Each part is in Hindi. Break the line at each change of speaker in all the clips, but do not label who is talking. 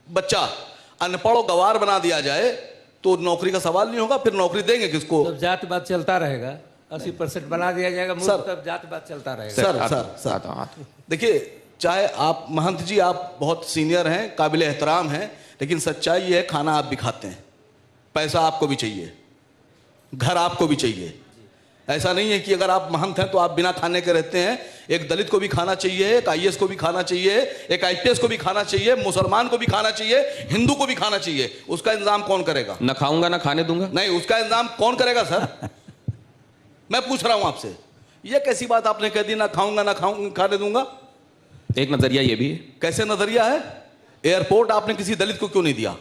बच्चा अनपढ़ और गवार बना दिया जाए तो नौकरी का सवाल नहीं होगा, फिर नौकरी देंगे किसको?
तब जातिवाद चलता रहेगा, 80% बना दिया जाएगा मूर्ख, तब जातिवाद चलता रहेगा।
सर देखिए, चाहे आप महंत जी आप बहुत सीनियर हैं, काबिल एहतराम हैं, लेकिन सच्चाई ये है खाना आप भी खाते हैं, पैसा आपको भी चाहिए, घर आपको भी चाहिए। ऐसा नहीं है कि अगर आप महंत हैं तो आप बिना खाने के रहते हैं। एक दलित को भी खाना चाहिए, एक आईएएस को भी खाना चाहिए, एक आईपीएस को भी खाना चाहिए, मुसलमान को भी खाना चाहिए, हिंदू को भी खाना चाहिए। उसका इंतजाम कौन करेगा?
ना खाऊंगा ना खाने दूंगा।
नहीं, उसका इंतजाम कौन करेगा सर? मैं पूछ रहा हूं आपसे, यह कैसी बात आपने कह दी, ना खाऊंगा ना खाने दूंगा?
एक नजरिया ये भी है।
कैसे नजरिया है? एयरपोर्ट आपने किसी दलित को क्यों नहीं दिया?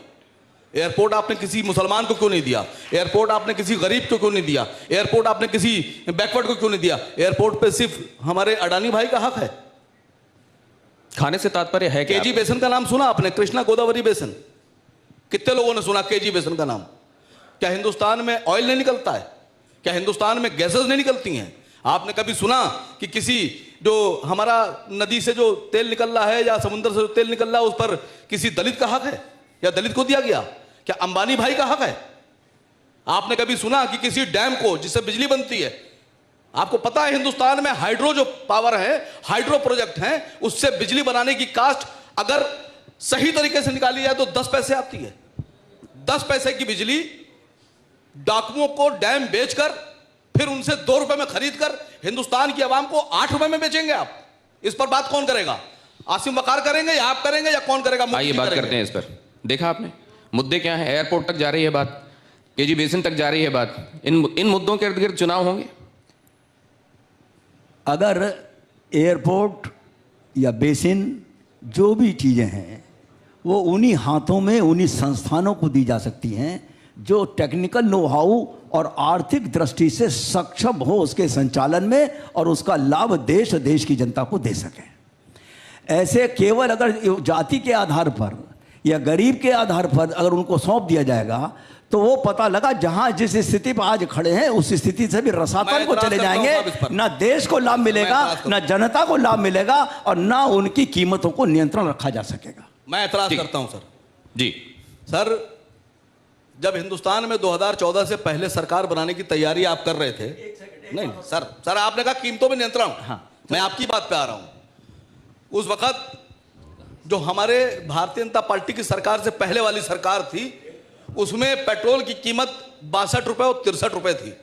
एयरपोर्ट आपने किसी मुसलमान को क्यों नहीं दिया? एयरपोर्ट आपने किसी गरीब को क्यों नहीं दिया? एयरपोर्ट आपने किसी बैकवर्ड को क्यों नहीं दिया? एयरपोर्ट पे सिर्फ हमारे अडानी भाई का हक है।
खाने से तात्पर्य है
केजी बेसन का नाम सुना आपने? कृष्णा गोदावरी बेसन, कितने लोगों ने सुना केजी बेसन का नाम? क्या हिंदुस्तान में ऑयल नहीं निकलता है? क्या हिंदुस्तान में गैसेस नहीं निकलती हैं? आपने कभी सुना कि किसी जो हमारा नदी से जो तेल निकल रहा है या समुद्र से जो तेल निकल रहा है उस पर किसी दलित का हक है या दलित को दिया गया? क्या अंबानी भाई का हक है? आपने कभी सुना कि किसी डैम को जिससे बिजली बनती है, आपको पता है हिंदुस्तान में हाइड्रो जो पावर है, हाइड्रो प्रोजेक्ट हैं, उससे बिजली बनाने की कास्ट अगर सही तरीके से निकाली जाए तो 10 पैसे आती है। 10 पैसे की बिजली डाकुओं को डैम बेचकर फिर उनसे 2 रुपए में खरीदकर हिंदुस्तान की आवाम को 8 रुपए में बेचेंगे आप। इस पर बात कौन करेगा? आसिम वकार करेंगे या आप करेंगे या कौन करेगा?
आइए बात करते हैं इस पर। देखा आपने मुद्दे क्या है? एयरपोर्ट तक जा रही है बात, केजी बेसिन तक जा रही है बात। इन मुद्दों के इर्द गिर्द चुनाव होंगे।
अगर एयरपोर्ट या बेसिन जो भी चीज़ें हैं वो उन्हीं हाथों में, उन्हीं संस्थानों को दी जा सकती हैं जो टेक्निकल नो हाउ और आर्थिक दृष्टि से सक्षम हो उसके संचालन में और उसका लाभ देश की जनता को दे सके। ऐसे केवल अगर जाति के आधार पर या गरीब के आधार पर अगर उनको सौंप दिया जाएगा तो वो पता लगा जहां जिस स्थिति पर आज खड़े हैं उस स्थिति से भी रसातल को चले जाएंगे। ना देश को लाभ मिलेगा, ना जनता को लाभ मिलेगा और ना उनकी कीमतों को नियंत्रण रखा जा सकेगा।
मैं एतराज करता हूं सर।
जी
सर, जब हिंदुस्तान में 2014 से पहले सरकार बनाने की तैयारी आप कर रहे थे, नहीं सर आपने कहा कीमतों में नियंत्रण। हाँ, मैं आपकी बात पे आ रहा हूं। उस वक्त जो हमारे भारतीय जनता पार्टी की सरकार से पहले वाली सरकार थी उसमें पेट्रोल की कीमत 62 रुपए और 63 रुपए थी,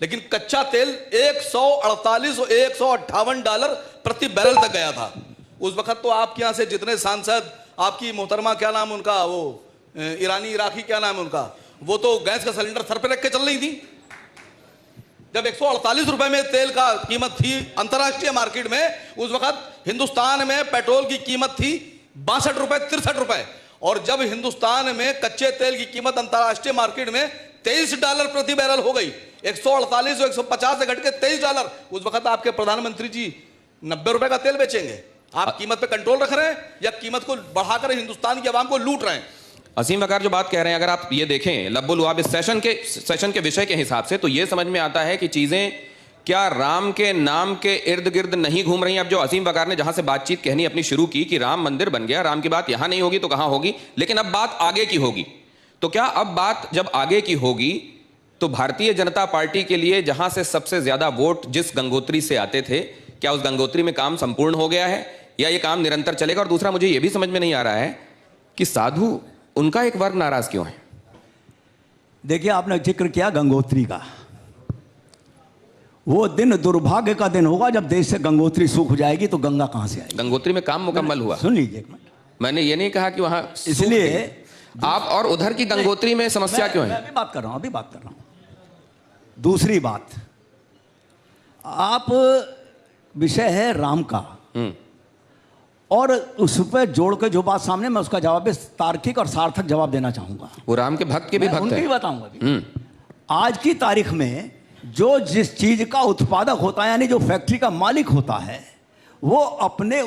लेकिन कच्चा तेल 148 और 158 डॉलर प्रति बैरल तक गया था। उस वक्त तो आपके यहां से जितने सांसद, आपकी मोहतरमा क्या नाम उनका, वो ईरानी इराकी क्या नाम है उनका, वो तो गैस का सिलेंडर सर पे रख के चल रही थी। जब 148 रुपए में तेल का कीमत थी अंतर्राष्ट्रीय मार्केट में, उस वक्त हिंदुस्तान में पेट्रोल की कीमत थी 62 रुपए 63 रुपए। और जब हिंदुस्तान में कच्चे तेल की कीमत अंतर्राष्ट्रीय मार्केट में 23 डॉलर प्रति बैरल हो गई, 148 और 150 से घट के 23 डॉलर। उस वक्त आपके प्रधानमंत्री जी 90 रुपए का तेल बेचेंगे। आप कीमत पे कंट्रोल रख रहे हैं या कीमत को बढ़ाकर हिंदुस्तान की आवाम को लूट रहे हैं?
असीम वकार जो बात कह रहे हैं, अगर आप ये देखें लब्बुल लुआब इस सेशन के विषय के हिसाब से, तो ये समझ में आता है कि चीजें क्या राम के नाम के इर्द गिर्द नहीं घूम रही हैं। अब जो असीम वकार ने जहां से बातचीत कहनी अपनी शुरू की कि राम मंदिर बन गया, राम की बात यहां नहीं होगी तो कहां होगी, लेकिन अब बात आगे की होगी। तो क्या अब बात जब आगे की होगी तो भारतीय जनता पार्टी के लिए जहां से सबसे ज्यादा वोट जिस गंगोत्री से आते थे, क्या उस गंगोत्री में काम संपूर्ण हो गया है या ये काम निरंतर चलेगा? और दूसरा, मुझे यह भी समझ में नहीं आ रहा है कि साधु उनका एक वर्ग नाराज क्यों है?
देखिए, आपने जिक्र किया गंगोत्री का। वो दिन दुर्भाग्य का दिन होगा जब देश से गंगोत्री सूख जाएगी तो गंगा कहां से आएगी?
गंगोत्री में काम मुकम्मल हुआ।
सुन लीजिए,
मैंने ये नहीं कहा कि वहां,
इसलिए
आप और उधर की गंगोत्री में समस्या क्यों है?
मैं अभी बात कर रहा हूं। दूसरी बात, आप विषय है राम का, और उस पर जोड़ के जो बात सामने, मैं उसका जवाब तार्किक और सार्थक जवाब देना चाहूंगा।
वो राम के भक्त के भी भक्त हैं।
बताऊंगा। आज की तारीख में जो जिस चीज का उत्पादक होता है, यानी जो फैक्ट्री का मालिक होता है, वो अपने